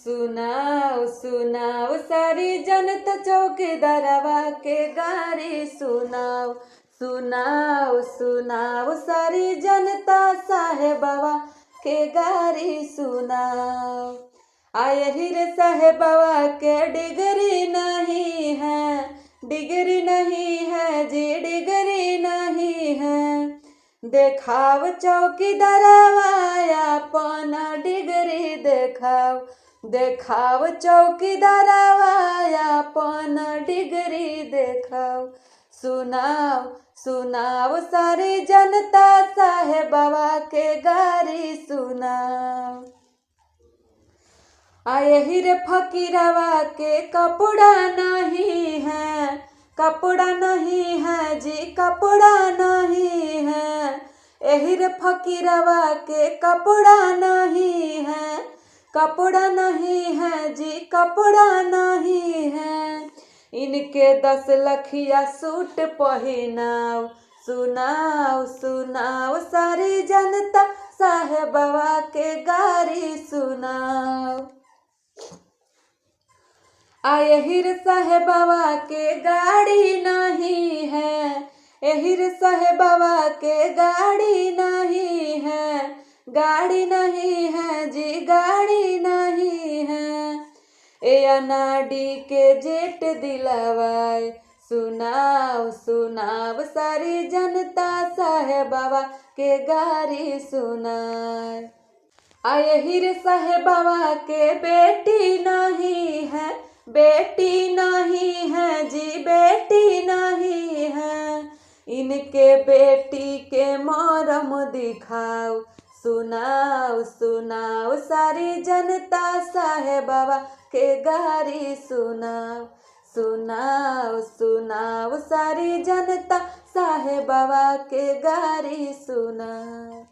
सुनाओ सुनाओ सारी जनता चौकीदारवा के गारी सुनाओ। सुनाओ सुनाओ सारी जनता साहेबवा के गारी सुनाओ। आए हीरे साहेबवा के डिग्री नहीं है, डिग्री नहीं है जी, डिग्री नहीं है। देखाव चौकीदारवा अपन डिग्री देखाव, देखाव चौकीदारवा अपन डिग्री देखाव। सुनाओ सुनाओ सारी जनता साहेबवा के गारी सुनाओ। आए हीरे फकीरवा के कपड़ा नहीं है, कपड़ा नहीं है जी, कपड़ा नहीं है। एहिर फकीरवा के कपड़ा नहीं है, कपड़ा नहीं है जी, कपड़ा नहीं है। इनके 10 लखिया सूट पहिनाओ। सुनाओ सुनाओ सारी जनता साहेबवा के गारी सुनाओ। आए हीर साहेबवा के गाड़ी नहीं है, एहिर साहेबवा के गाड़ी नहीं है, गाड़ी नहीं है जी, गाड़ी नहीं है। ए अनाड़ी के जेट दिलवाए। सुनाओ सुनाओ सारी जनता साहेबवा के गारी सुनाए। आए हीर साहेबवा के बेटी नहीं है, बेटी नहीं है जी, बेटी नहीं है। इनके बेटी के मरम दिखाओ। सुनाओ सुनाओ सारी जनता साहेबवा के गारी सुनाओ। सुनाओ सुनाओ सारी जनता साहेबवा के गारी सुनाओ।